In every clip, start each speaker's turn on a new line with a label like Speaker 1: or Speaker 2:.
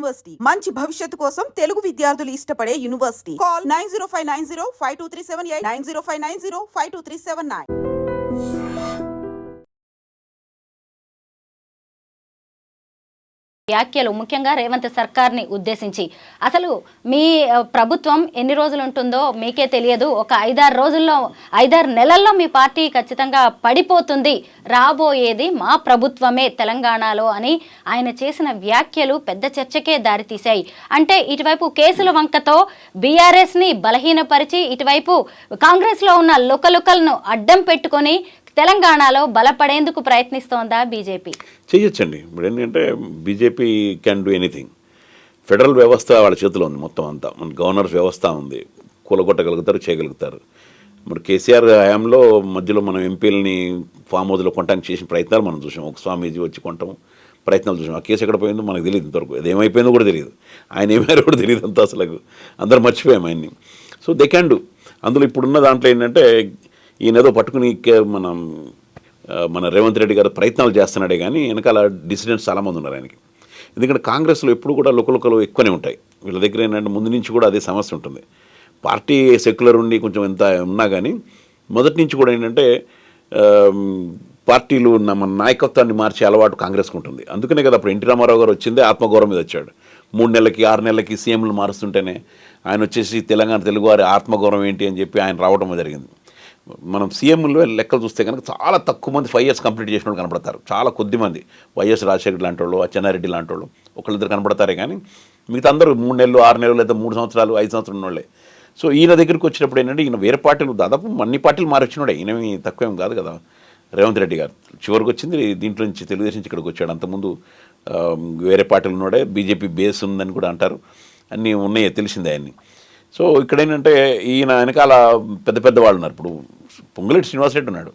Speaker 1: University మంచి భవిష్యత్తు కోసం తెలుగు విద్యార్థులు ఇష్టపడే యూనివర్సిటీ. కాల్ 9059052378 9059052379.
Speaker 2: వ్యాఖ్యలు ముఖ్యంగా రేవంత్ సర్కార్ని ఉద్దేశించి అసలు మీ ప్రభుత్వం ఎన్ని రోజులు ఉంటుందో మీకే తెలియదు, ఒక 5-6 నెలల్లో మీ పార్టీ ఖచ్చితంగా పడిపోతుంది, రాబోయేది మా ప్రభుత్వమే తెలంగాణలో అని ఆయన చేసిన వ్యాఖ్యలు పెద్ద చర్చకే దారితీశాయి. అంటే ఇటువైపు కేసుల వంకతో బీఆర్ఎస్ని బలహీనపరిచి ఇటువైపు కాంగ్రెస్లో ఉన్న లుకలుకలను అడ్డం పెట్టుకొని తెలంగాణలో బలపడేందుకు ప్రయత్నిస్తోందా బీజేపీ?
Speaker 3: చేయొచ్చండి. ఇప్పుడు ఏంటంటే BJP can do anything. Federal వ్యవస్థ వాళ్ళ చేతిలో ఉంది, మొత్తం అంతా మన గవర్నర్స్ వ్యవస్థ ఉంది, కూలగొట్టగలుగుతారు, చేయగలుగుతారు. మరి కేసీఆర్ హయాంలో మధ్యలో మనం ఎంపీలని ఫామ్ హౌస్లో కొనడానికి చేసిన ప్రయత్నాలు మనం చూసాం. ఒక స్వామీజీ వచ్చి కొనటం ప్రయత్నాలు చూసాం. ఆ కేసు ఎక్కడ పోయిందో మనకు తెలియదు, ఇంతవరకు అది ఏమైపోయిందో కూడా తెలియదు, ఆయన ఏమైనా కూడా తెలియదు అంతా, అసలు అందరూ మర్చిపోయాం ఆయన్ని. So they can do. అందులో ఇప్పుడున్న దాంట్లో ఏంటంటే ఈయన ఏదో పట్టుకుని మన రేవంత్ రెడ్డి గారు ప్రయత్నాలు చేస్తున్నాడే కానీ వెనకాల డిసిడెంట్స్ చాలామంది ఉన్నారు ఆయనకి. ఎందుకంటే కాంగ్రెస్లో ఎప్పుడు కూడా లుకలుకలు ఎక్కువనే ఉంటాయి. వీళ్ళ దగ్గర ఏంటంటే ముందు నుంచి కూడా అదే సమస్య ఉంటుంది. పార్టీ సెక్యులర్ ఉండి కొంచెం ఎంత ఉన్నా కానీ మొదటి నుంచి కూడా ఏంటంటే పార్టీలు మన నాయకత్వాన్ని మార్చే అలవాటు కాంగ్రెస్కి ఉంటుంది. అందుకనే కదా అప్పుడు ఎన్టీ రామారావు గారు వచ్చిందే ఆత్మగౌరవం మీద వచ్చాడు. 3 నెలలకి 6 నెలలకి సీఎంలు మారుస్తుంటేనే ఆయన వచ్చేసి తెలంగాణ తెలుగువారి ఆత్మగౌరవం ఏంటి అని చెప్పి ఆయన రావడం జరిగింది. మనం సీఎంలో లెక్కలు చూస్తే కనుక చాలా తక్కువ మంది 5 years కంప్లీట్ చేసిన వాళ్ళు కనపడతారు. చాలా కొద్ది మంది వైఎస్ రాజశేఖర్ లాంటి వాళ్ళు, అచ్చెన్నారెడ్డి లాంటి వాళ్ళు ఒకళ్ళిద్దరు కనపడతారే కానీ మిగతా అందరూ 3 నెలలు 6 నెలలు లేదా 3 సంవత్సరాలు 5 సంవత్సరాలు ఉన్నోళ్ళే. సో ఈయన దగ్గరికి వచ్చినప్పుడు ఏంటంటే ఈయన వేరే పార్టీలు దాదాపు అన్ని పార్టీలు మారొచ్చినాడే, ఈయనవి తక్కువేం కాదు కదా రేవంత్ రెడ్డి గారు. చివరికి వచ్చింది దీంట్లో నుంచి తెలుగుదేశం నుంచి ఇక్కడికి వచ్చాడు. అంతకుముందు వేరే పార్టీలు ఉన్నాడే, బీజేపీ బేస్ ఉందని కూడా అంటారు, అన్నీ ఉన్నాయో తెలిసిందే ఆయన్ని. సో ఇక్కడ ఏంటంటే ఈయన వెనకాల పెద్ద పెద్ద వాళ్ళు ఉన్నారు. ఇప్పుడు పొంగులేటి శ్రీనివాసరెడ్డి ఉన్నాడు,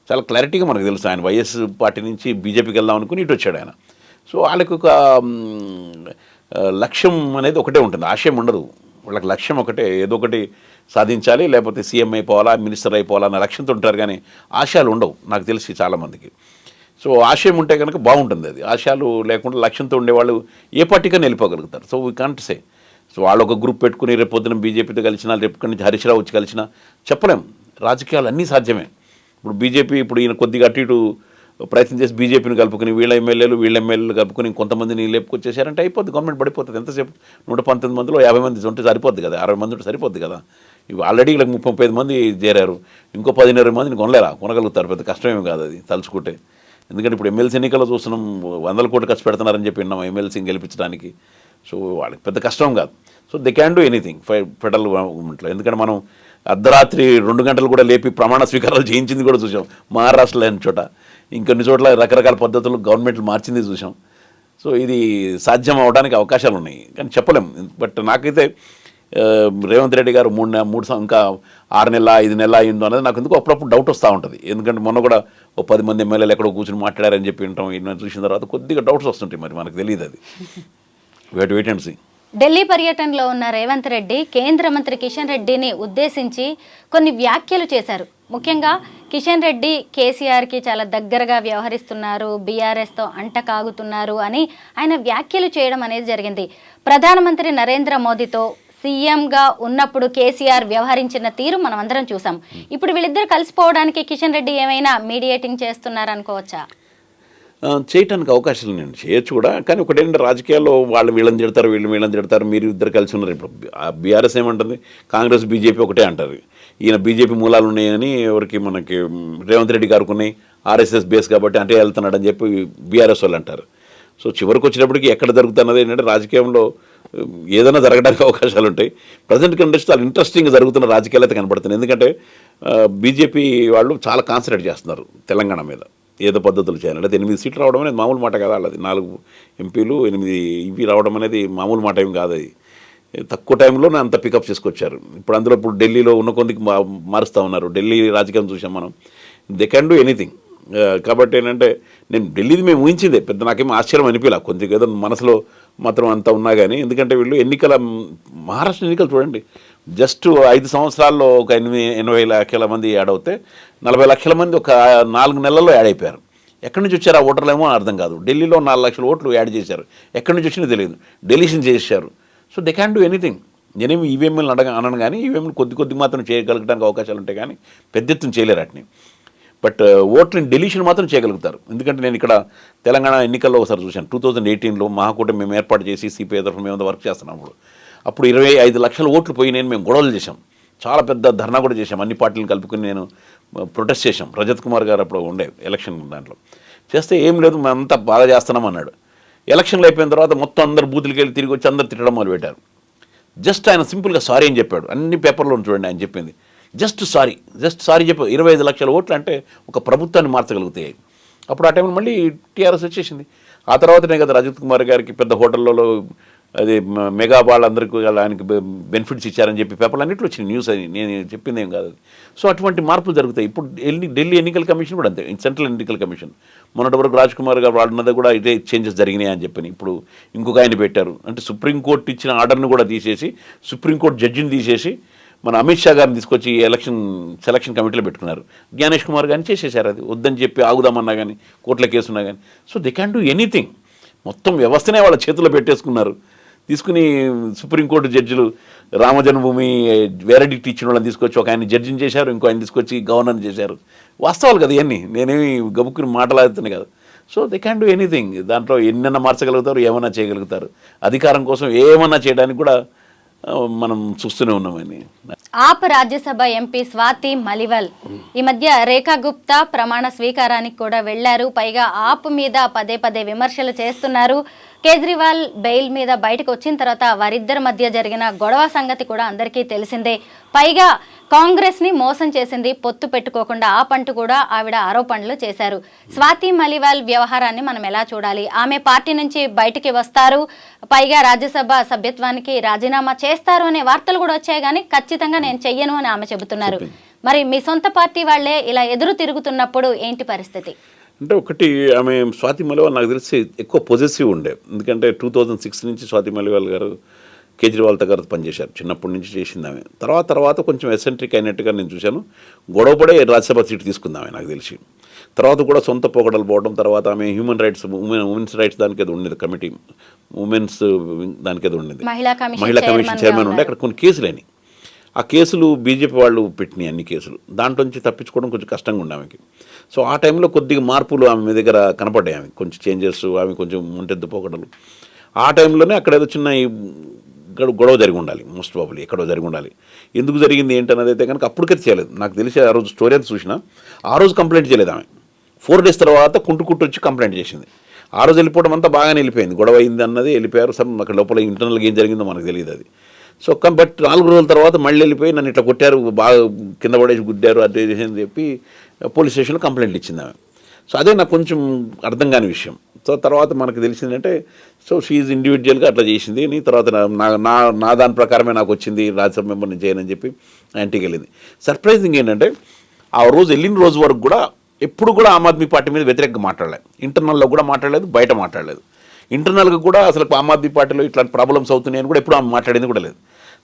Speaker 3: చాలా క్లారిటీగా మనకు తెలుసు ఆయన వైఎస్ పార్టీ నుంచి బీజేపీకి వెళ్దాం అనుకుని ఇటు వచ్చాడు ఆయన. సో వాళ్ళకి ఒక లక్ష్యం అనేది ఒకటే ఉంటుంది, ఆశయం ఉండదు. వాళ్ళకి లక్ష్యం ఒకటే, ఏదో ఒకటి సాధించాలి, లేకపోతే సీఎం అయిపోవాలా, మినిస్టర్ అయిపోవాలా అన్న లక్ష్యంతో ఉంటారు కానీ ఆశయాలు ఉండవు నాకు తెలిసి చాలామందికి. సో ఆశయం ఉంటే కనుక బాగుంటుంది. అది ఆశయాలు లేకుండా లక్ష్యంతో ఉండేవాళ్ళు ఏ పార్టీకైనా వెళ్ళిపోగలుగుతారు. So we can't say. So వాళ్ళు ఒక గ్రూప్ పెట్టుకుని రేపు పొద్దున బీజేపీతో కలిసినా, రేపు నుంచి హరీష్ రావు వచ్చి కలిసినా చెప్పలేం. రాజకీయాలు అన్నీ సాధ్యమే. ఇప్పుడు బీజేపీ ఇప్పుడు ఈయన కొద్దిగా అటు ఇటు ప్రయత్నం చేసి బీజేపీని కలుపుకుని వీళ్ళ ఎమ్మెల్యేలు కలుపుకుని కొంతమందిని లేపుకొచ్చేసారంటే అయిపోద్ది, గవర్నమెంట్ పడిపోతుంది. ఎంతసేపు 119 మందిలో 50 మంది ఉంటే సరిపోద్ది కదా, 60 మంది ఉంటే సరిపోద్ది కదా. ఇవి ఆల్రెడీ ఇలా 35 మంది చేరారు, ఇంకో 10-20 మందిని కొనగలుగుతారు, పెద్ద కష్టమేమి కాదు అది తలుచుకుంటే. ఎందుకంటే ఇప్పుడు ఎమ్మెల్సీ ఎన్నికల్లో చూస్తున్నాం 100 కోట్లు ఖర్చు పెడుతున్నారని చెప్పి విన్నాం ఎమ్మెల్సీని గెలిపించడానికి. సో వాళ్ళకి పెద్ద కష్టం కాదు. So they can do anything federal గవర్నమెంట్లో. ఎందుకంటే మనం అర్ధరాత్రి 2 గంటలు కూడా లేపి ప్రమాణ స్వీకారాలు చేయించింది కూడా చూసాం మహారాష్ట్రలో అయిన చోట, ఇంకొన్ని చోట్ల రకరకాల పద్ధతులు గవర్నమెంట్లు మార్చింది చూసాం. సో ఇది సాధ్యం అవడానికి అవకాశాలు ఉన్నాయి కానీ చెప్పలేం. బట్ నాకైతే రేవంత్ రెడ్డి గారు 3 ఇంకా 6 నెలల 5 నెలల అయిందో అనేది నాకు ఎందుకు అప్పుడప్పుడు డౌట్ వస్తూ ఉంటుంది. ఎందుకంటే మొన్న కూడా 10 మంది ఎమ్మెల్యేలు ఎక్కడో కూర్చొని మాట్లాడారని చెప్పి వింటాం, ఈయన చూసిన తర్వాత కొద్దిగా డౌట్స్ వస్తుంటాయి. మరి మనకు తెలియదు, అది వెయిట్ అండ్ సీ.
Speaker 2: ఢిల్లీ పర్యటనలో ఉన్న రేవంత్ రెడ్డి కేంద్ర మంత్రి కిషన్ రెడ్డిని ఉద్దేశించి కొన్ని వ్యాఖ్యలు చేశారు. ముఖ్యంగా కిషన్ రెడ్డి కేసీఆర్కి చాలా దగ్గరగా వ్యవహరిస్తున్నారు, బీఆర్ఎస్తో అంటకాగుతున్నారు అని ఆయన వ్యాఖ్యలు చేయడం అనేది జరిగింది. ప్రధానమంత్రి నరేంద్ర మోదీతో సీఎంగా ఉన్నప్పుడు కేసీఆర్ వ్యవహరించిన తీరు మనం అందరం చూసాం. ఇప్పుడు వీళ్ళిద్దరు కలిసిపోవడానికి కిషన్ రెడ్డి ఏమైనా మీడియేటింగ్ చేస్తున్నారనుకోవచ్చా?
Speaker 3: చేయటానికి అవకాశాలు నేను చేయొచ్చు కూడా. కానీ ఒకటేంటి, రాజకీయాల్లో వాళ్ళు వీళ్ళని తిడతారు, వీళ్ళని తిడతారు, మీరు ఇద్దరు కలిసి ఉన్నారు. ఇప్పుడు బీఆర్ఎస్ ఏమంటుంది, కాంగ్రెస్ బీజేపీ ఒకటే అంటారు. ఈయన బీజేపీ మూలాలు ఉన్నాయని ఎవరికి మనకి రేవంత్ రెడ్డి గారికి ఉన్నాయి, ఆర్ఎస్ఎస్ బేస్ కాబట్టి అంటే వెళ్తున్నాడు అని చెప్పి బీఆర్ఎస్ వాళ్ళు అంటారు. సో చివరికి వచ్చినప్పటికీ ఎక్కడ జరుగుతున్నది ఏంటంటే రాజకీయంలో ఏదైనా జరగడానికి అవకాశాలు ఉంటాయి. ప్రజెంట్ కండిషన్ చాలా ఇంట్రెస్టింగ్గా జరుగుతున్న రాజకీయాలు అయితే కనపడుతున్నాయి. ఎందుకంటే బీజేపీ వాళ్ళు చాలా కాన్సన్ట్రేట్ చేస్తున్నారు తెలంగాణ మీద, ఏదో పద్ధతులు చేయాలి. అంటే 8 సీట్లు రావడం అనేది మామూలు మాట కదా, అది 4 ఎంపీలు 8 ఇవి రావడం అనేది మామూలు మాట ఏం కాదు. అది తక్కువ టైంలోనే అంత పికప్ చేసుకొచ్చారు. ఇప్పుడు అందులో ఇప్పుడు ఢిల్లీలో ఉన్న కొందికి మారుస్తూ ఉన్నారు. ఢిల్లీ రాజకీయం చూసాం మనం, దే క్యాన్ డూ ఎనీథింగ్. కాబట్టి ఏంటంటే నేను ఢిల్లీది మేము ఊహించిందే, పెద్ద నాకేమో ఆశ్చర్యం అనిపించలే, కొద్దిగా ఏదో మనసులో మాత్రం అంతా ఉన్నా కానీ. ఎందుకంటే వీళ్ళు మహారాష్ట్ర ఎన్నికలు చూడండి, జస్ట్ 5 సంవత్సరాల్లో ఒక 80 లక్షల మంది యాడ్ అవుతే 40 లక్షల మంది ఒక 4 నెలల్లో యాడ్ అయిపోయారు. ఎక్కడి నుంచి వచ్చారు ఆ ఓటర్లేమో అర్థం కాదు. ఢిల్లీలో 4 లక్షల ఓట్లు యాడ్ చేశారు, ఎక్కడి నుంచి వచ్చినా తెలియదు, డెలిషన్ చేశారు. So they can do anything. నేనేమి ఈవీఎంలు అనను, కానీ ఈవీఎంలు కొద్ది మాత్రం చేయగలగడానికి అవకాశాలు ఉంటాయి, కానీ పెద్ద ఎత్తున చేయలేరు వాటిని. బట్ ఓట్లని డెలిషన్ మాత్రం చేయగలుగుతారు. ఎందుకంటే నేను ఇక్కడ తెలంగాణ ఎన్నికల్లో ఒకసారి చూశాను, 2018లో మహాకూటమి మేము ఏర్పాటు చేసి సిపిఐ తరఫున మేము వర్క్ చేస్తున్నాం. అప్పుడు 25 లక్షల ఓట్లు పోయి మేము గొడవలు చేశాం, చాలా పెద్ద ధర్నా కూడా చేశాం, అన్ని పార్టీలను కలుపుకొని నేను ప్రొటెస్ట్ చేశాం. రజత్ కుమార్ గారు అప్పుడు ఉండే ఎలక్షన్ దాంట్లో చేస్తే ఏం లేదు మేమంతా బాగా చేస్తున్నాం అన్నాడు. ఎలక్షన్లు అయిపోయిన తర్వాత మొత్తం అందరు బూతులకి వెళ్ళి తిరిగి వచ్చి అందరు తిట్టడం మొదలుపెట్టారు. జస్ట్ ఆయన సింపుల్గా సారీ అని చెప్పాడు, అన్ని పేపర్లో చూడండి ఆయన చెప్పింది, జస్ట్ సారీ చెప్పాడు. 25 లక్షల ఓట్లు అంటే ఒక ప్రభుత్వాన్ని మార్చగలుగుతాయి. అప్పుడు ఆ టైంలో మళ్ళీ టీఆర్ఎస్ వచ్చేసింది. ఆ తర్వాతనే కదా రజత్ కుమార్ గారికి పెద్ద హోటళ్ళలో అది మెగా వాళ్ళందరికీ ఆయనకి బెనిఫిట్స్ ఇచ్చారని చెప్పి పేపర్లు అన్నింటిలో వచ్చిన న్యూస్ అని నేను చెప్పింది ఏం కాదు. సో అటువంటి మార్పులు జరుగుతాయి. ఇప్పుడు ఢిల్లీ ఎన్నికల కమిషన్ కూడా అంతే, సెంట్రల్ ఎన్నికల కమిషన్ మొన్నటి వరకు రాజ్ కుమార్ గారు వాడినది కూడా ఇదే చేంజెస్ జరిగినాయి అని చెప్పని ఇప్పుడు ఇంకొక ఆయన పెట్టారు. అంటే సుప్రీంకోర్టు ఇచ్చిన ఆర్డర్ను కూడా తీసేసి, సుప్రీంకోర్టు జడ్జిని తీసేసి మన అమిత్ షా గారిని తీసుకొచ్చి సెలక్షన్ కమిటీలో పెట్టుకున్నారు. జ్ఞానేష్ కుమార్ గారిని చేసేసారు, అది వద్దని చెప్పి ఆగుదామన్నా కానీ కోర్టులో కేసున్నా కానీ. So they can do anything. మొత్తం వ్యవస్థనే వాళ్ళ చేతిలో పెట్టేసుకున్నారు. తీసుకుని సుప్రీంకోర్టు జడ్జిలు రామజన్మభూమి వెరడిక్ట్ ఇచ్చిన వాళ్ళని తీసుకొచ్చి ఒక ఆయన జడ్జిని చేశారు, ఇంకో ఆయన తీసుకొచ్చి గవర్నర్ని చేశారు. వాస్తవాలు కదా ఇవన్నీ, నేనేమి గబుక్కుని మాట్లాడుతున్నాను కదా. So they can do anything. దాంట్లో ఎన్నైనా మార్చగలుగుతారు, ఏమన్నా చేయగలుగుతారు. అధికారం కోసం ఏమన్నా చేయడానికి కూడా మనం చూస్తూనే ఉన్నామని.
Speaker 2: ఆప్ రాజ్యసభ ఎంపీ స్వాతి మలివాల్ ఈ మధ్య రేఖా గుప్తా ప్రమాణ స్వీకారానికి కూడా వెళ్లారు. పైగా ఆప్ మీద పదే విమర్శలు చేస్తున్నారు. కేజ్రీవాల్ బెయిల్ మీద బయటకు వచ్చిన తర్వాత వారిద్దరి మధ్య జరిగిన గొడవ సంగతి కూడా అందరికీ తెలిసిందే. పైగా కాంగ్రెస్ ని మోసం చేసింది, పొత్తు పెట్టుకోకుండా ఆప్ అంటూ కూడా ఆవిడ ఆరోపణలు చేశారు. స్వాతి మలివాల్ వ్యవహారాన్ని మనం ఎలా చూడాలి? ఆమె పార్టీ నుంచి బయటికి వస్తారు, పైగా రాజ్యసభ సభ్యత్వానికి రాజీనామా చేస్తారు అనే వార్తలు కూడా వచ్చాయి, కానీ ఖచ్చితంగా నేను చెయ్యను అని ఆమె చెబుతున్నారు. మరి మీ సొంత పార్టీ వాళ్లే ఇలా ఎదురు తిరుగుతున్నప్పుడు ఏంటి పరిస్థితి?
Speaker 3: అంటే ఒకటి, ఆమె స్వాతి మలివాల్ నాకు తెలిసి ఎక్కువ పొజెసివ్ ఉండే. ఎందుకంటే 2006 నుంచి స్వాతి మలివాల్ గారు కేజ్రీవాల్తో గారు పనిచేశారు, చిన్నప్పటి నుంచి చేసింది ఆమె. తర్వాత కొంచెం ఎసెంట్రిక్ అయినట్టుగా నేను చూశాను. గొడవపడే రాజ్యసభ సీటు తీసుకుందామే నాకు తెలిసి. తర్వాత కూడా సొంత పోకడలు పోవడం, తర్వాత ఆమె హ్యూమన్ రైట్స్ ఉమెన్స్ రైట్స్ దానికి ఏదో ఉండేది కమిటీ, ఉమెన్స్ దానికి ఏదో ఉండేది, మహిళా కమిషన్ చైర్మన్ ఉండే. అక్కడ కొన్ని కేసులేని ఆ కేసులు బీజేపీ వాళ్ళు పెట్టినాయి, అన్ని కేసులు. దాంట్లో నుంచి తప్పించుకోవడం కొంచెం కష్టంగా ఉంది ఆమెకి. సో ఆ టైంలో కొద్దిగా మార్పులు ఆమె దగ్గర కనపడ్డాయి, ఆమె కొంచెం చేంజెస్, ఆమె కొంచెం ఒంటెద్దు పోకడలు. ఆ టైంలోనే అక్కడ ఏదో చిన్న గొడవ జరిగి ఉండాలి, మోస్ట్ ప్రాబబ్లీ ఎక్కడో జరిగి ఉండాలి. ఎందుకు జరిగింది ఏంటన్నది అయితే కనుక అప్పటికైతే చేయలేదు నాకు తెలిసి. ఆ రోజు స్టోరీ అంతా చూసినా ఆ రోజు కంప్లైంట్ చేయలేదు ఆమె. 4 days తర్వాత కుంటు వచ్చి కంప్లైంట్ చేసింది. ఆ రోజు వెళ్ళిపోవడం అంతా బాగానే వెళ్ళిపోయింది, గొడవ అయింది అన్నది వెళ్ళిపోయారు. అక్కడ లోపల ఇంటర్నల్గా ఏం జరిగిందో మనకు తెలియదు అది. సో బట్ 4 రోజుల తర్వాత మళ్ళీ వెళ్ళిపోయి నన్ను ఇట్లా కొట్టారు, బాగా కింద పడేసి గుద్దారు, అది అని చెప్పి పోలీస్ స్టేషన్లో కంప్లైంట్ ఇచ్చింది ఆమె. సో అదే నాకు కొంచెం అర్థం కాని విషయం. సో తర్వాత మనకు తెలిసిందంటే, సో షీఈ్ ఇండివిజువల్గా అట్లా చేసింది అని. తర్వాత నా దాని ప్రకారమే నాకు వచ్చింది, రాజ్యసభ మెంబర్ని చేయనని చెప్పి ఇంటికి వెళ్ళింది. సర్ప్రైజింగ్ ఏంటంటే ఆ రోజు వెళ్ళిన రోజు వరకు కూడా ఎప్పుడు కూడా ఆమ్ ఆద్మీ పార్టీ మీద వ్యతిరేకంగా మాట్లాడలేదు. ఇంటర్నల్లో కూడా మాట్లాడలేదు, బయట మాట్లాడలేదు. ఇంటర్నల్గా కూడా అసలు ఆమ్ ఆద్మీ పార్టీలో ఇట్లాంటి ప్రాబ్లమ్స్ అవుతున్నాయని కూడా ఎప్పుడు ఆమె మాట్లాడింది కూడా లేదు.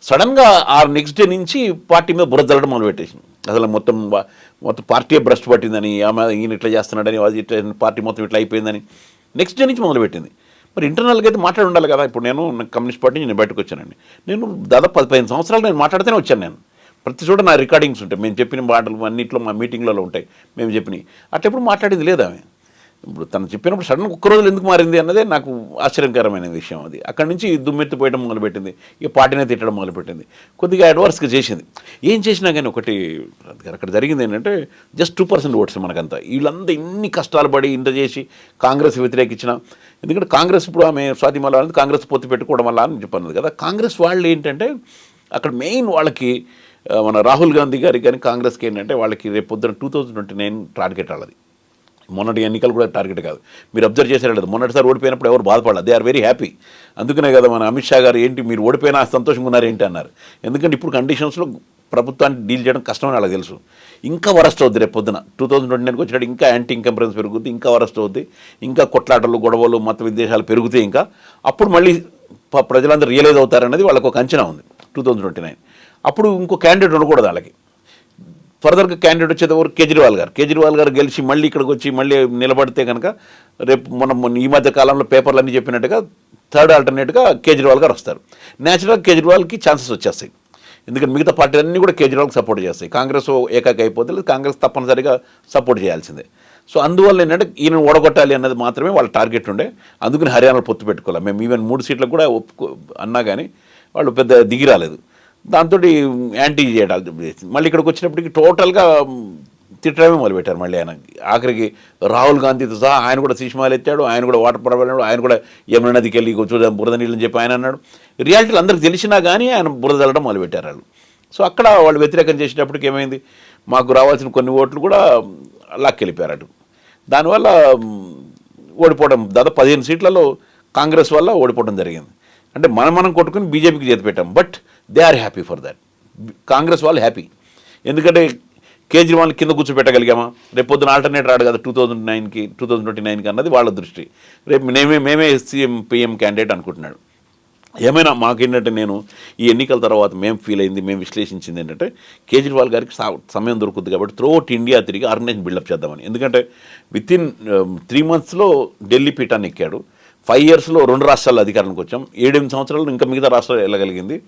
Speaker 3: సడన్గా ఆ నెక్స్ట్ డే నుంచి పార్టీ మీద బురద జల్లడం మొదలుపెట్టేసింది. అసలు మొత్తం పార్టీ భ్రష్టు పట్టిందని, ఆమె ఈయన ఇట్లా చేస్తున్నాడని, ఇట్లా పార్టీ మొత్తం ఇట్లా అయిపోయిందని నెక్స్ట్ డే నుంచి మొదలుపెట్టింది. మరి ఇంటర్నల్గా అయితే మాట్లాడి ఉండాలి కదా. ఇప్పుడు నేను కమ్యూనిస్ట్ పార్టీ నుంచి నేను బయటకు వచ్చానండి. నేను దాదాపు 15 సంవత్సరాలు నేను మాట్లాడితేనే వచ్చాను. నేను ప్రతి చోట నా రికార్డింగ్స్ ఉంటాయి, మేము చెప్పిన మాటలు అన్నింటిలో మా మీటింగ్లలో ఉంటాయి మేము చెప్పినవి. అట్లా ఎప్పుడు మాట్లాడింది లేదు ఆమె. ఇప్పుడు తను చెప్పినప్పుడు సడన్గా ఒక్క రోజులు ఎందుకు మారింది అన్నదే నాకు ఆశ్చర్యకరమైన విషయం. అది అక్కడి నుంచి దుమ్మెత్తి పోయడం మొదలుపెట్టింది, ఇక పార్టీనే తిట్టడం మొదలుపెట్టింది, కొద్దిగా అడ్వాన్స్గా చేసింది. ఏం చేసినా కానీ ఒకటి అక్కడ జరిగింది ఏంటంటే జస్ట్ 2% ఓట్స్ మనకంతా. వీళ్ళంతా ఇన్ని కష్టాలు పడి ఇంత చేసి కాంగ్రెస్ వ్యతిరేకించిన, ఎందుకంటే కాంగ్రెస్ ఇప్పుడు ఆమె స్వాతి మలివాల్ కాంగ్రెస్ పొత్తు పెట్టుకోవడం వల్ల అని చెప్పన్నది కదా. కాంగ్రెస్ వాళ్ళు ఏంటంటే అక్కడ మెయిన్ వాళ్ళకి మన రాహుల్ గాంధీ గారికి కానీ కాంగ్రెస్కి ఏంటంటే వాళ్ళకి రేపు పొద్దున 2029 టార్గెట్ వాళ్ళది. మొన్నటి ఎన్నికలు కూడా టార్గెట్ కాదు. మీరు అబ్జర్వ్ చేశారు లేదు, మొన్నటిసారి ఓడిపోయినప్పుడు ఎవరు బాధపడలేదు, దే ఆర్ వెరీ హ్యాపీ. అందుకనే కదా మన అమిత్ షా గారు ఏంటి మీరు ఓడిపోయినా సంతోషంగా ఉన్నారు ఏంటి అన్నారు. ఎందుకంటే ఇప్పుడు కండిషన్స్లో ప్రభుత్వాన్ని డీల్ చేయడం కష్టమని వాళ్ళకి తెలుసు. ఇంకా వరస్ట్ అవుద్ది రేపు పొద్దున 2029కి వచ్చాడు, ఇంకా యాంటీ ఇన్కంపరెన్స్ పెరుగుద్ది, ఇంకా వరస్ట్ అవుద్ది, ఇంకా కొట్లాటలు గొడవలు మత విద్వేషాలు పెరుగుతాయి. ఇంకా అప్పుడు మళ్ళీ ప్రజలందరూ రియలైజ్ అవుతారనేది వాళ్ళకు ఒక అంచనా ఉంది 2029. అప్పుడు ఇంకో క్యాండిడేట్ ఉండకూడదు వాళ్ళకి. ఫర్దర్గా క్యాండిడేట్ వచ్చేటప్పుడు కేజ్రీవాల్ గారు గెలిచి మళ్ళీ ఇక్కడికి వచ్చి మళ్ళీ నిలబడితే కనుక రేపు మనం ఈ మధ్య కాలంలో పేపర్లు అన్నీ చెప్పినట్టుగా థర్డ్ ఆల్టర్నేట్గా కేజ్రీవాల్ గారు వస్తారు. న్యాచురల్గా కేజ్రీవాల్కి ఛాన్సెస్ వచ్చేస్తాయి. ఎందుకంటే మిగతా పార్టీలన్నీ కూడా కేజ్రీవాల్కి సపోర్ట్ చేస్తాయి. కాంగ్రెస్ ఏకాకి అయిపోతే లేదు, కాంగ్రెస్ తప్పనిసరిగా సపోర్ట్ చేయాల్సిందే. సో అందువల్ల ఏంటంటే ఈయన ఓడగొట్టాలి అన్నది మాత్రమే వాళ్ళ టార్గెట్ ఉండే. అందుకని హర్యానాలో పొత్తు పెట్టుకోవాలి. మేము ఈవెన్ 3 సీట్లకు కూడా అన్నా కానీ వాళ్ళు పెద్ద దిగి రాలేదు. దాంతో యాంటీ చేయడాలు మళ్ళీ ఇక్కడికి వచ్చినప్పటికి టోటల్గా తిట్టడమే మొదలుపెట్టారు. మళ్ళీ ఆయన ఆఖరికి రాహుల్ గాంధీతో సహా ఆయన కూడా శీష్మాలు ఎత్తాడు, ఆయన కూడా వాటర్ పడబడినాడు, ఆయన కూడా యమునా నదికి వెళ్ళి చూద్దాం బురద నీళ్ళని చెప్పి ఆయన అన్నాడు. రియాలిటీలు అందరికి తెలిసినా కానీ ఆయన బురద చల్లడం మొదలుపెట్టారు వాళ్ళు. సో అక్కడ వాళ్ళు వ్యతిరేకం చేసేటప్పటికి ఏమైంది, మాకు రావాల్సిన కొన్ని ఓట్లు కూడా లాక్కెళ్ళిపోయారు అటు. దానివల్ల ఓడిపోవడం దాదాపు 15 సీట్లలో కాంగ్రెస్ వల్ల ఓడిపోవడం జరిగింది. అంటే మనం కొట్టుకుని బీజేపీకి చేతి పెట్టాం. But they are happy for that. Congress వాళ్ళు హ్యాపీ. ఎందుకంటే కేజ్రీవాల్ని కింద కూర్చోపెట్టగలిగామా, రేపు పొద్దున ఆల్టర్నేట్ రాడు కదా 2029కి అన్నది వాళ్ళ దృష్టి. రేపు మేమే సీఎం పిఎం క్యాండిడేట్ అనుకుంటున్నాడు. ఏమైనా మాకేంటంటే నేను ఈ ఎన్నికల తర్వాత మేము ఫీల్ అయింది, మేము విశ్లేషించింది ఏంటంటే కేజ్రీవాల్ గారికి సమయం దొరుకుతుంది కాబట్టి త్రూఅవుట్ ఇండియా తిరిగి ఆర్గనైజేషన్ బిల్డప్ చేద్దామని. ఎందుకంటే వితిన్ 3 monthsలో ఢిల్లీ పీఠాన్ని ఎక్కాడు. 5 yearsలో 2 రాష్ట్రాల్లో అధికారానికి వచ్చాం. 7-8 సంవత్సరాలు ఇంకా మిగతా రాష్ట్రాలు వెళ్ళగలిగింది.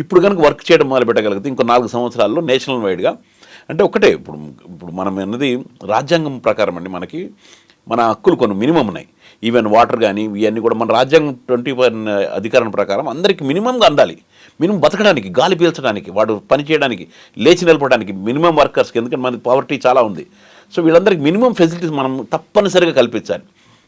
Speaker 3: ఇప్పుడు కనుక వర్క్ చేయడం మొదలు పెట్టగలిగితే ఇంకో 4 సంవత్సరాల్లో నేషనల్ వైడ్గా అంటే ఒకటే ఇప్పుడు మనం అన్నది రాజ్యాంగం ప్రకారం అండి, మనకి మన హక్కులు కొన్ని మినిమం ఉన్నాయి. ఈవెన్ వాటర్ కానీ ఇవన్నీ కూడా మన రాజ్యాంగం 21 అధికారం ప్రకారం అందరికీ మినిమంగా అందాలి. మినిమం బతకడానికి, గాలి పీల్చడానికి, వాడు పని చేయడానికి, లేచి నిలపడానికి మినిమం వర్కర్స్కి. ఎందుకంటే మనకి పావర్టీ చాలా ఉంది. సో వీళ్ళందరికీ మినిమం ఫెసిలిటీస్ మనం తప్పనిసరిగా కల్పించాలి.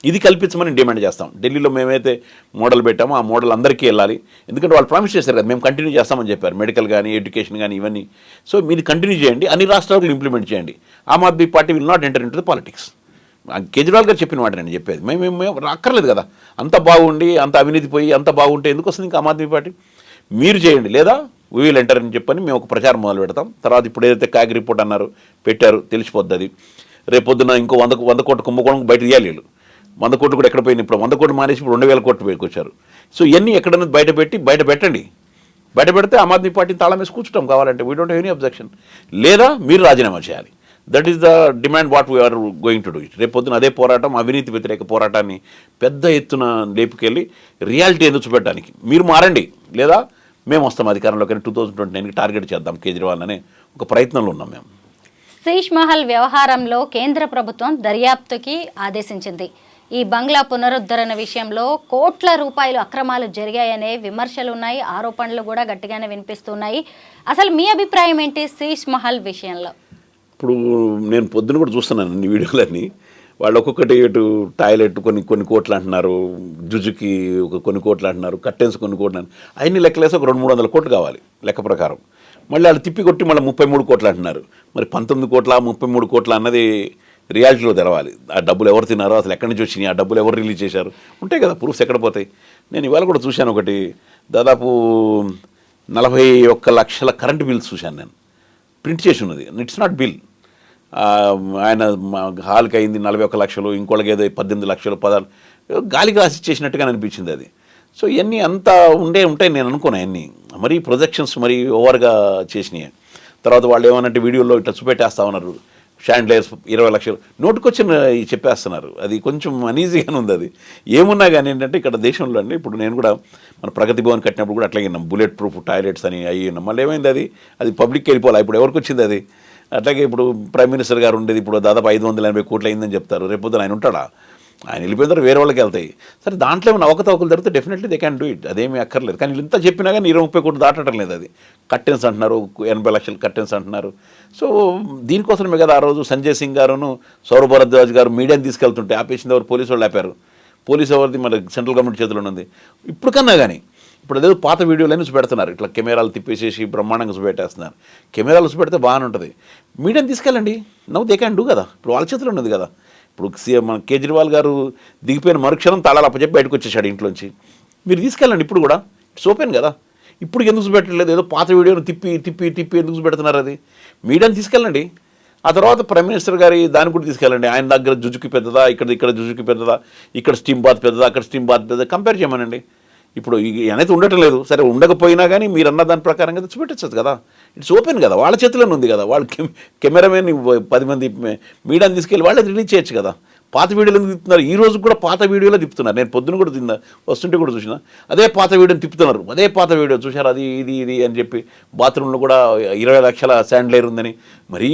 Speaker 3: ఇది కల్పించమని డిమాండ్ చేస్తాం. ఢిల్లీలో మేమైతే మోడల్ పెట్టామో ఆ మోడల్ అందరికీ వెళ్ళాలి. ఎందుకంటే వాళ్ళు ప్రామిస్ చేశారు కదా, మేము కంటిన్యూ చేస్తామని చెప్పారు. మెడికల్ కానీ ఎడ్యుకేషన్ కానీ ఇవన్నీ. సో మీరు కంటిన్యూ చేయండి, అన్ని రాష్ట్రాలకు ఇంప్లిమెంట్ చేయండి. Aam Aadmi Party will not enter in to the politics. Kejriwal గారు చెప్పిన మాట నేను చెప్పేది. మేము అక్కర్లేదు కదా, అంత బాగుండి అంత అవినీతి పోయి అంత బాగుంటే ఎందుకు వస్తుంది ఇంకా ఆమ్ ఆద్మీ పార్టీ? మీరు చేయండి, లేదా వీ విల్ ఎంటర్ అని చెప్పని మేము ఒక ప్రచారం మొదలు పెడతాం. తర్వాత ఇప్పుడు ఏదైతే కాగ్ రిపోర్ట్ అన్నారు పెట్టారు, తెలిసిపోద్ది అది. రేపొద్దున ఇంకో 100 కోట్ల కుంభకోణం బయట తీయాలి వీళ్ళు. 100 కోట్లు కూడా ఎక్కడ పోయినాయి? ఇప్పుడు 100 కోట్లు మానేసి ఇప్పుడు 2,000 కోట్లు పైకొచ్చారు. సో ఇవన్నీ ఎక్కడైనా బయట పెట్టండి. బయట పెడితే ఆమ్ ఆద్మీ పార్టీని తాళం వేసి కూర్చుంటాం కావాలంటే. We don't have any objection. లేదా మీరు రాజీనామా చేయాలి. That is the demand what we are going to do it. రేపు పొద్దున అదే పోరాటం, అవినీతి వ్యతిరేక పోరాటాన్ని పెద్ద ఎత్తున లేపుకెళ్ళి రియాలిటీ ఎందుకు చూపెట్టడానికి మీరు మారండి, లేదా మేము వస్తాం అధికారంలోకి 2029కి టార్గెట్ చేద్దాం కేజ్రీవాల్ అనే ఒక ప్రయత్నంలో ఉన్నాం మేము.
Speaker 2: శీష్ మహల్ వ్యవహారంలో కేంద్ర ప్రభుత్వం దర్యాప్తుకి ఆదేశించింది. ఈ బంగ్లా పునరుద్ధరణ విషయంలో కోట్ల రూపాయలు అక్రమాలు జరిగాయనే విమర్శలు ఉన్నాయి, ఆరోపణలు కూడా గట్టిగానే వినిపిస్తున్నాయి. అసలు మీ అభిప్రాయం ఏంటి శీష్ మహల్ విషయంలో?
Speaker 3: ఇప్పుడు నేను పొద్దున కూడా చూస్తున్నాను అన్ని వీడియోలన్నీ. వాళ్ళు ఒక్కొక్కటి ఇటు టాయిలెట్ కొన్ని కోట్లు అంటున్నారు, జుజుకి కొన్ని కోట్లు అంటున్నారు, కర్టెన్స్ కొన్ని కోట్లు అంటున్నారు. అవన్నీ లెక్కలేసి ఒక 200-300 కోట్లు కావాలి లెక్క ప్రకారం. మళ్ళీ వాళ్ళు తిప్పి కొట్టి మళ్ళీ 33 కోట్లు అంటున్నారు. మరి 19 కోట్ల 33 కోట్ల అన్నది రియాలిటీలో తెలవాలి. ఆ డబ్బులు ఎవరు తిన్నారో, అసలు ఎక్కడి నుంచి వచ్చినాయి, ఆ డబ్బులు ఎవరు రిలీజ్ చేశారు ఉంటాయి కదా, ప్రూఫ్స్ ఎక్కడ పోతాయి. నేను ఇవాళ కూడా చూశాను ఒకటి, దాదాపు 41 లక్షల కరెంటు బిల్స్ చూశాను నేను, ప్రింట్ చేసి ఉన్నది. It's not bill. ఆయన హాల్కి అయింది 41 లక్షలు, ఇంకోళ్ళకి ఏదో 18 లక్షలు, 16 గాలికి రాసి చేసినట్టుగా అనిపించింది అది. సో ఇవన్నీ అంతా ఉంటాయి నేను అనుకున్నాను. అన్నీ మరి ప్రొజెక్షన్స్ మరి ఓవర్గా చేసినాయి. తర్వాత వాళ్ళు ఏమన్నట్టు వీడియోలో ఇట్లా చూపెట్టేస్తా ఉన్నారు, షాండ్లైర్స్ 20 లక్షలు నోటుకొచ్చిన చెప్పేస్తున్నారు. అది కొంచెం అనీజీగానే ఉంది. అది ఏమున్నా కానీ ఏంటంటే ఇక్కడ దేశంలో అండి, ఇప్పుడు నేను కూడా మన ప్రగతి భవన్ కట్టినప్పుడు కూడా అట్లాగే విన్నాం, బుల్లెట్ ప్రూఫ్ టాయిలెట్స్ అని అయ్యి ఉన్నాం. మళ్ళీ ఏమైంది అది పబ్లిక్కి వెళ్ళిపోవాలి. ఇప్పుడు ఎవరికి వచ్చింది అది? అట్లాగే ఇప్పుడు ప్రైమ్ మినిస్టర్ గారు ఉండేది ఇప్పుడు దాదాపు 580 కోట్లు అయిందని చెప్తారు. రేపొద్దున ఆయన ఉంటాడా? ఆయన వెళ్ళిపోయిన తర్వాత వేరే వాళ్ళకి వెళ్తాయి. సరే దాంట్లో ఏమైనా అవకతవకలు జరిగితే definitely they can do it, అదేమీ అక్కర్లేదు. కానీ ఇంత చెప్పినా కానీ 20-30 కోట్లు దాటడం లేదు. అది కర్టెన్స్ అంటున్నారు, 80 లక్షలు కర్టెన్స్ అంటున్నారు. సో దీనికోసమే కదా ఆ రోజు సంజయ్ సింగ్ గారును సౌరభ్ భరద్వాజ్ గారు మీడియాని తీసుకెళ్తుంటే ఆపేసింది ఎవరు? పోలీసు వాళ్ళు ఆపారు. పోలీసు ఎవరిది? మన సెంట్రల్ గవర్నమెంట్ చేతిలో ఉంది. ఇప్పుడు కన్నా కానీ ఇప్పుడు అదే పాత వీడియోలన్నీ చూపెడుతున్నారు, ఇట్లా కెమెరాలు తిప్పేసేసి బ్రహ్మాండంగా చూపెట్టేస్తున్నారు. కెమెరాలు చూపెడితే బాగానే ఉంటుంది. మీడియాని తీసుకెళ్ళండి, నవ్వు దే క్యాన్ డూ కదా. ఇప్పుడు వాళ్ళ చేతిలో ఉన్నది కదా. ఇప్పుడు మన కేజ్రీవాల్ గారు దిగిపోయిన మరుక్షణం తాళాలు అప్పచెప్పి బయటకు వచ్చేసాడు ఇంట్లోంచి. మీరు తీసుకెళ్ళండి, ఇప్పుడు కూడా ఇట్స్ ఓపెన్ కదా. ఇప్పుడు ఎందుకు చూపెట్టలేదు? ఏదో పాత వీడియోను తిప్పి ఎందుకు చూపెడుతున్నారు? అది మీడియాని తీసుకెళ్ళండి. ఆ తర్వాత ప్రైమ్ మినిస్టర్ గారి దాన్ని కూడా తీసుకెళ్ళండి. ఆయన దగ్గర జుజుకి పెద్దదా, ఇక్కడ జుజుకి పెద్దదా, ఇక్కడ స్టీమ్ బాత్ పెద్దదా, అక్కడ స్టీమ్ బాత్ పెద్దదా, కంపేర్ చేయమనండి. ఇప్పుడు అనేది ఉండటం లేదు, సరే ఉండకపోయినా కానీ మీరు అన్న దాని ప్రకారంగా తెచ్చిపెట్టచ్చు కదా. ఇట్స్ ఓపెన్ కదా, వాళ్ళ చేతిలోనే ఉంది కదా. వాళ్ళు కెమెరామెన్ 10 మంది మీడియాని తీసుకెళ్ళి వాళ్ళే రిలీజ్ చేయొచ్చు కదా. పాత వీడియోలు తిప్పుతున్నారు, ఈ రోజు కూడా పాత వీడియోలో తిప్పుతున్నారు. నేను పొద్దున కూడా వస్తుంటే కూడా చూసిన అదే పాత వీడియోని తిప్పుతున్నారు. అదే పాత వీడియో చూశారు, అది ఇది అని చెప్పి బాత్రూంలో కూడా 20 లక్షల శాండ్లైర్ ఉందని మరీ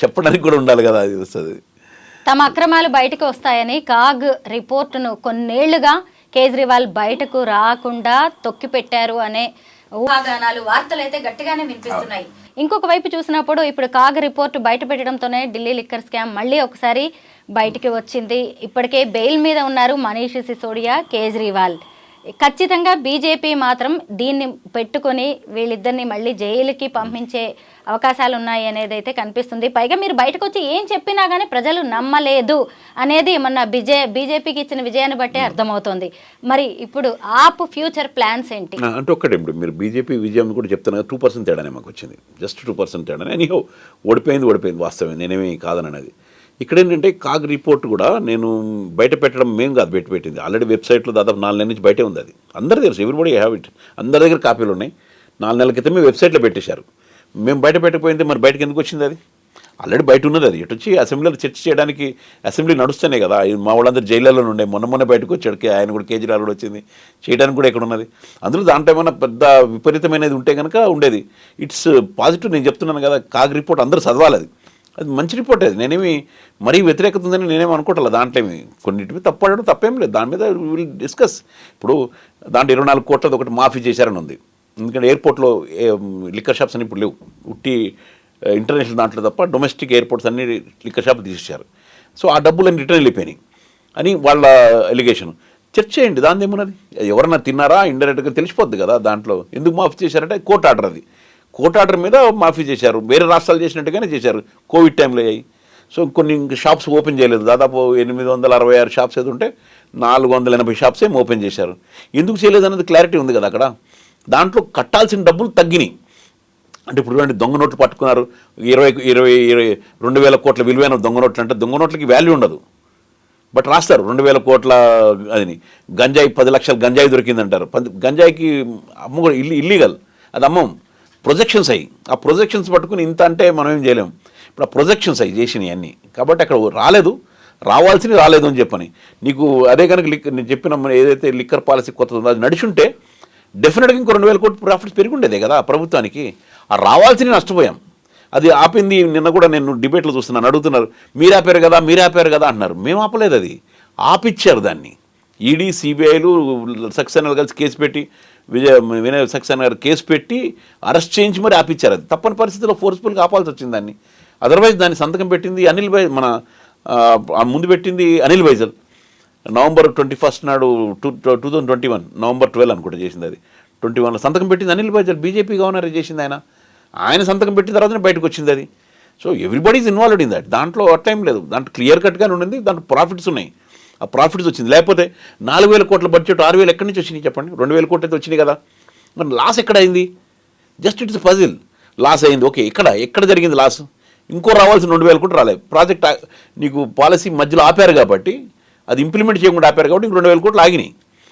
Speaker 3: చెప్పడానికి కూడా ఉండాలి కదా. అది వస్తుంది.
Speaker 2: తమ అక్రమాలు బయటకు వస్తాయని కాగ్ రిపోర్టును కొన్నేళ్లుగా కేజ్రీవాల్ బయటకు రాకుండా తొక్కిపెట్టారు అనే ఊహాగానాలు, వార్తలు అయితే గట్టిగానే వినిపిస్తున్నాయి. ఇంకొక వైపు చూసినప్పుడు ఇప్పుడు కాగ్ రిపోర్టు బయట పెట్టడంతోనే ఢిల్లీ లిక్కర్ స్కామ్ మళ్ళీ ఒకసారి బయటికి వచ్చింది. ఇప్పటికే బెయిల్ మీద ఉన్నారు మనీష్ సిసోడియా, కేజ్రీవాల్. ఖచ్చితంగా బీజేపీ మాత్రం దీన్ని పెట్టుకొని వీళ్ళిద్దరిని మళ్ళీ జైలుకి పంపించే అవకాశాలు ఉన్నాయి అనేది అయితే కనిపిస్తుంది. పైగా మీరు బయటకు వచ్చి ఏం చెప్పినా కానీ ప్రజలు నమ్మలేదు అనేది మొన్న బీజేపీకి ఇచ్చిన విజయాన్ని బట్టే అర్థమవుతుంది. మరి ఇప్పుడు ఆప్ ఫ్యూచర్ ప్లాన్స్ ఏంటి
Speaker 3: అంటే ఒక్కటే, ఇప్పుడు మీరు బీజేపీ విజయం కూడా చెప్తున్నారు, 2% తేడానే మాకు వచ్చింది, జస్ట్ 2% తేడానే. ఎనీహో ఓడిపోయింది వాస్తవమే, నేనేమీ కాదనది. ఇక్కడ ఏంటంటే కాగ్ రిపోర్ట్ కూడా నేను బయట పెట్టడం మేము కాదు, పెట్టింది ఆల్రెడీ వెబ్సైట్లో దాదాపు 4 నెలల నుంచి బయటే ఉంది. అది అందరూ తెలుసు, ఎవ్రీబడి హ్యావ్ ఇట్, అందరి దగ్గర కాపీలు ఉన్నాయి. 4 నెలల క్రితమే వెబ్సైట్లో పెట్టేశారు. మేము బయట పెట్టకపోయింది, మరి బయటకు ఎందుకు వచ్చింది? అది ఆల్రెడీ బయట ఉన్నది. అది ఎటు వచ్చి అసెంబ్లీలో చర్చ చేయడానికి అసెంబ్లీ నడుస్తూనే కదా. మా వాళ్ళందరూ జైళ్ళలో ఉండే, మొన్న బయటకు వచ్చాడు ఆయన కూడా, కేజ్రీవాల్ కూడా వచ్చింది చేయడానికి కూడా ఎక్కడ ఉన్నది. అందులో దాంట్లో ఏమన్నా పెద్ద విపరీతమైనది ఉంటే కనుక ఉండేది. ఇట్స్ పాజిటివ్, నేను చెప్తున్నాను కదా. కాగ్ రిపోర్ట్ అందరూ చదవాలి, అది మంచి రిపోర్ట్. అది నేనేమి మరీ వ్యతిరేకత ఉందని నేనేమి అనుకోవట్లేదు. దాంట్లో కొన్నింటివి తప్పడడం తప్పేం లేదు, దాని మీద విల్ డిస్కస్. ఇప్పుడు దాంట్లో 24 కోట్లది ఒకటి మాఫీ చేశారని ఉంది. ఎందుకంటే ఎయిర్పోర్ట్లో లిక్కర్ షాప్స్ అని ఇప్పుడు లేవు, ఉట్టి ఇంటర్నేషనల్ దాంట్లో తప్ప డొమెస్టిక్ ఎయిర్పోర్ట్స్ అన్ని లిక్కర్ షాప్ తీసేశారు. సో ఆ డబ్బులన్నీ రిటర్న్ వెళ్ళిపోయినాయి అని వాళ్ళ ఎలిగేషన్. చర్చ చేయండి, దాని ఏమున్నది. ఎవరన్నా తిన్నారా ఇండైరెక్ట్గా తెలిసిపోద్ది కదా. దాంట్లో ఎందుకు మాఫీ చేశారంటే కోర్టు ఆర్డర్, అది కోర్టు ఆర్డర్ మీద మాఫీ చేశారు. వేరే రాష్ట్రాలు చేసినట్టుగానే చేశారు, కోవిడ్ టైంలో అయ్యాయి. సో కొన్ని షాప్స్ ఓపెన్ చేయలేదు, దాదాపు 866 షాప్స్ ఏదో ఉంటే 480 షాప్స్ ఏమి ఓపెన్ చేశారు. ఎందుకు చేయలేదు అనేది క్లారిటీ ఉంది కదా అక్కడ. దాంట్లో కట్టాల్సిన డబ్బులు తగ్గినాయి. అంటే ఇప్పుడు దొంగ నోట్లు పట్టుకున్నారు, 22,000 కోట్ల విలువైన దొంగ నోట్లు. అంటే దొంగ నోట్లకి వాల్యూ ఉండదు, బట్ రాస్తారు 2,000 కోట్ల అదిని. గంజాయి 10 లక్షల గంజాయి దొరికిందంటారు. గంజాయికి అమ్మ ఇల్లీగల్, అది అమ్మం. ప్రొజెక్షన్స్ అయ్యి, ఆ ప్రొజెక్షన్స్ పట్టుకుని ఇంత అంటే మనం ఏం చేయలేం. ఇప్పుడు ఆ ప్రొజెక్షన్స్ అయ్యి చేసినవి అన్నీ. కాబట్టి అక్కడ రావాల్సింది రాలేదు అని చెప్పని. నీకు అదే కనుక నేను చెప్పిన ఏదైతే లిక్కర్ పాలసీ కొత్త ఉందో అది నడిచుంటే డెఫినెట్గా ఇంకో 2,000 కోట్ల ప్రాఫిట్స్ పెరిగి ఉండేదే కదా ప్రభుత్వానికి. ఆ రావాల్సింది నష్టపోయాం, అది ఆపింది. నిన్న కూడా నేను డిబేట్లో చూస్తున్నాను, అడుగుతున్నారు మీరు ఆపారు కదా అంటున్నారు. మేము ఆపలేదు, అది ఆపిచ్చారు. దాన్ని ఈడీ, సిబిఐలు, సక్సేనా కలిసి కేసు పెట్టి, వినయ్ సక్సేనా గారు కేసు పెట్టి అరెస్ట్ చేయించి మరి ఆపిచ్చారు. అది తప్పని పరిస్థితిలో ఫోర్స్ఫుల్గా ఆపాల్సి వచ్చింది దాన్ని. అదర్వైజ్ దాన్ని సంతకం పెట్టింది అనిల్ బైజల్, మన ముందు పెట్టింది అనిల్ బైజల్. November 21 నాడు 2021 November 12 అనుకుంటే చేసింది. అది 21లో సంతకం పెట్టింది అనిల్ బైజల్, బీజేపీ గవర్నర్ చేసింది ఆయన సంతకం పెట్టిన తర్వాతనే బయటకు వచ్చింది అది. So everybody is involved in that. దాంట్లో టైం లేదు, దాంట్లో క్లియర్ కట్గానే ఉండింది. దాంట్లో ప్రాఫిట్స్ ఉన్నాయి, ఆ ప్రాఫిట్స్ వచ్చింది. లేకపోతే 4,000 కోట్ల బడ్జెట్ 6,000 ఎక్కడి నుంచి వచ్చినాయి చెప్పండి? 2,000 కోట్లు అయితే వచ్చినాయి కదా. మరి లాస్ ఎక్కడ అయింది? Just it's puzzle. లాస్ అయింది, ఓకే. ఎక్కడ జరిగింది లాస్? ఇంకో రావాల్సిన 2,000 కోట్లు రాలేదు. ప్రాజెక్ట్ నీకు పాలసీ మధ్యలో ఆపారు కాబట్టి, అది ఇంప్లిమెంట్ చేయకుండా ఆపారు కాబట్టి ఇంక 2,000 కోట్లు ఆగినాయి.